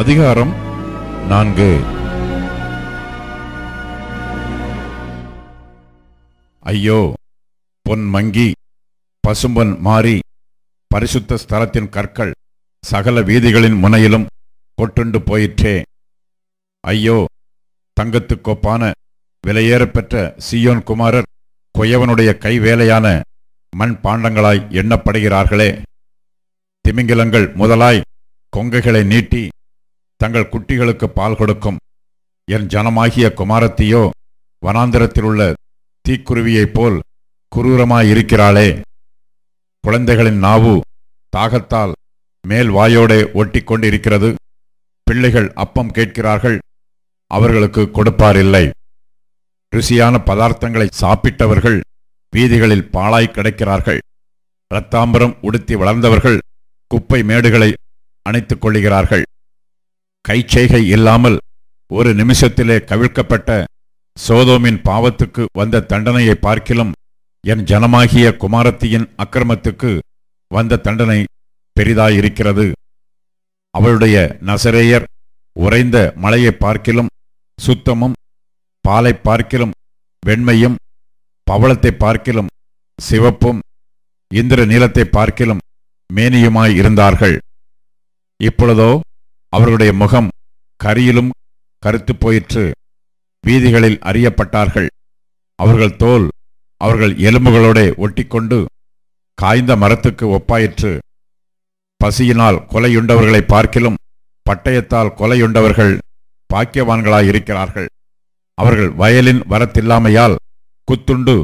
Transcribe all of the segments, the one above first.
அதிகாரம் 4. ஐயோ, பொன் மங்கி பசும்பொன் மாறி பரிசுத்த ஸ்தலத்தின் கற்கள் சகல வீதிகளின் முனையிலும் கொட்டுண்டு போயிற்றே. ஐயோ, தங்கத்துக்கொப்பான விலையேறப்பெற்ற சீயோன் குமாரர் கொயவனுடைய கைவேலையான மண் பாண்டங்களாய் எண்ணப்படுகிறார்களே. திமிங்கிலங்கள் முதலாய் கொங்கைகளை நீட்டி தங்கள் குட்டிகளுக்கு பால் கொடுக்கும் என் ஜனமாகிய குமாரத்தியோ வனாந்திரத்தில் உள்ள தீக்குருவியைப் போல் குரூரமாயிருக்கிறாளே. குழந்தைகளின் நாவு தாகத்தால் மேல் வாயோடே ஒட்டி கொண்டிருக்கிறது. பிள்ளைகள் அப்பம் கேட்கிறார்கள், அவர்களுக்கு கொடுப்பாரில்லை. ருசியான பதார்த்தங்களை சாப்பிட்டவர்கள் வீதிகளில் பாழாய் கிடக்கிறார்கள். இரத்தாம்பரம் உடுத்தி வளர்ந்தவர்கள் குப்பை மேடுகளை அணைத்துக் கொள்ளுகிறார்கள். கைச்செய்கை இல்லாமல் ஒரு நிமிஷத்திலே கவிழ்க்கப்பட்ட சோதோமின் பாவத்துக்கு வந்த தண்டனையை பார்க்கிலும் என் ஜனமாகிய குமாரத்தியின் அக்கிரமத்துக்கு வந்த தண்டனை பெரிதாயிருக்கிறது. அவளுடைய நசரேயர் உறைந்த மலையை பார்க்கிலும் சுத்தமும், பாலை பார்க்கிலும் வெண்மையும், பவளத்தை பார்க்கிலும் சிவப்பும், இந்திர நீலத்தை பார்க்கிலும் மேனியுமாய் இருந்தார்கள். இப்பொழுதோ அவர்களுடைய முகம் கரியிலும் கருத்து போயிற்று. வீதிகளில் அறியப்பட்டார்கள். அவர்கள் தோல் அவர்கள் எலும்புகளோட ஒட்டிக்கொண்டு காய்ந்த மரத்துக்கு ஒப்பாயிற்று. பசியினால் கொலையுண்டவர்களை பார்க்கிலும் பட்டயத்தால் கொலையுண்டவர்கள் பாக்கியவான்களாயிருக்கிறார்கள். அவர்கள் வயலின் வரத்தில்லாமையால் குத்துண்டு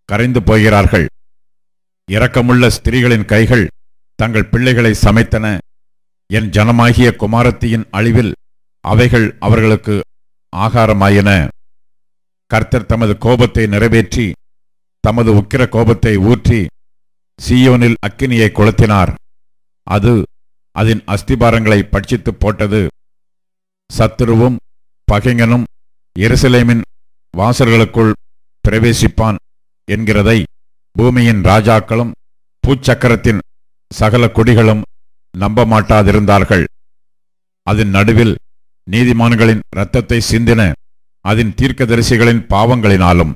கரைந்து போகிறார்கள். இரக்கமுள்ள ஸ்திரீகளின் கைகள் தங்கள் பிள்ளைகளை சமைத்தன. என் ஜனமாகிய குமாரத்தியின் அழிவில் அவைகள் அவர்களுக்கு ஆகாரமாயின. கர்த்தர் தமது கோபத்தை நிறைவேற்றி தமது உக்கிர கோபத்தை ஊற்றி சீயோனில் அக்கினியை கொளுத்தினார். அது அதன் அஸ்திபாரங்களை பட்சித்து போட்டது. சத்துருவும் பகைஞனும் எருசலேமின் வாசல்களுக்குள் பிரவேசிப்பான் என்கிறதை பூமியின் ராஜாக்களும் பூச்சக்கரத்தின் சகல குடிகளும் நம்ப மாட்டாதிருந்தார்கள். அதன் நடுவில் நீதிமான்களின் இரத்தத்தை சிந்தின அதன் தீர்க்கதரிசிகளின் பாவங்களினாலும்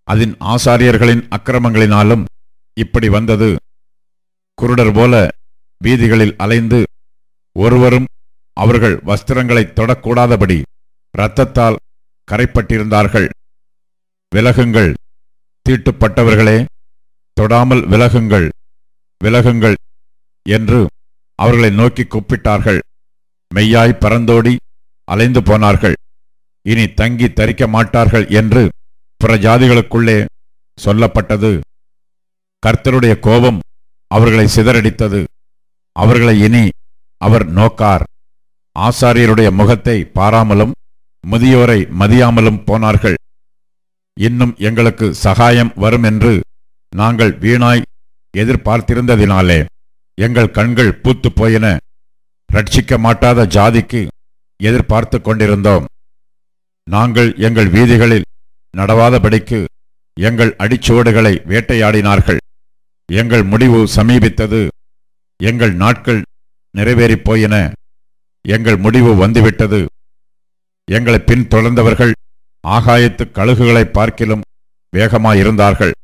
அதன் ஆசாரியர்களின் அக்கிரமங்களினாலும் இப்படி வந்தது. குருடர் போல வீதிகளில் அலைந்து ஒருவரும் அவர்கள் வஸ்திரங்களை தொடக்கூடாதபடி இரத்தத்தால் கரைப்பட்டிருந்தார்கள். விலகுங்கள், தீட்டுப்பட்டவர்களே, தொடாமல் விலகுங்கள், விலகுங்கள் என்று அவர்களை நோக்கி கூப்பிட்டார்கள். மெய்யாய் பறந்தோடி அலைந்து போனார்கள். இனி தங்கி தரிக்க மாட்டார்கள் என்று பிற ஜாதிகளுக்குள்ளே சொல்லப்பட்டது. கர்த்தருடைய கோபம் அவர்களை சிதறடித்தது. அவர்களை இனி அவர் நோக்கார். ஆசாரியருடைய முகத்தை பாராமலும் முதியோரை மதியாமலும் போனார்கள். இன்னும் எங்களுக்கு சகாயம் வரும் என்று நாங்கள் வீணாய் எதிர்பார்த்திருந்ததினாலே எங்கள் கண்கள் பூத்து போயின. ரட்சிக்க மாட்டாத ஜாதிக்கு எதிர்பார்த்து கொண்டிருந்தோம். நாங்கள் எங்கள் வீதிகளில் நடவாதபடிக்கு எங்கள் அடிச்சுவடுகளை வேட்டையாடினார்கள். எங்கள் முடிவு சமீபித்தது. எங்கள் நாட்கள் நிறைவேறிப் போயின. எங்கள் முடிவு வந்துவிட்டது. எங்களை பின்தொடர்ந்தவர்கள் ஆகாயத்து கழுகுகளை பார்க்கிலும் வேகமாயிருந்தார்கள்.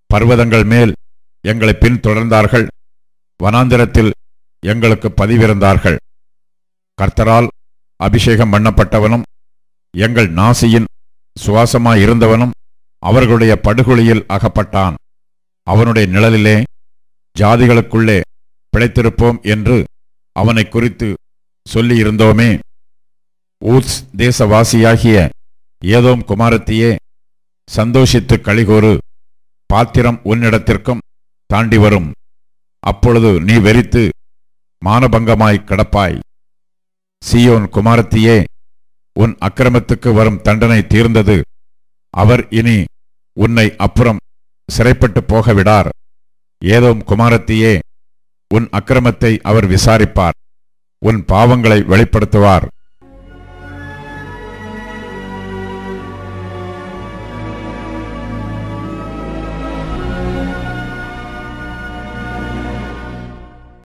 பர்வதங்கள் மேல் எங்களை பின்தொடர்ந்தார்கள். வனாந்திரத்தில் எங்களுக்கு பதிவிருந்தார்கள். கர்த்தரால் அபிஷேகம் பண்ணப்பட்டவனும் எங்கள் நாசியின் சுவாசமாயிருந்தவனும் அவர்களுடைய படுகொலியில் அகப்பட்டான். அவனுடைய நிழலிலே ஜாதிகளுக்குள்ளே பிழைத்திருப்போம் என்று அவனை குறித்து சொல்லியிருந்தோமே. ஊத்ஸ் தேசவாசியாகிய ஏதோம் குமாரத்தியே, சந்தோஷித்து களிகூறு. பாத்திரம் உன்னிடத்திற்கும் தாண்டி வரும். அப்பொழுது நீ வெறித்து மானபங்கமாய் கிடப்பாய். சீயோன் குமாரத்தியே, உன் அக்கிரமத்துக்கு வரும் தண்டனை தீர்ந்தது. அவர் இனி உன்னை அப்புறம் சிறைப்பட்டு போகவிடார். ஏதோம் குமாரத்தியே, உன் அக்கிரமத்தை அவர் விசாரிப்பார், உன் பாவங்களை வெளிப்படுத்துவார்.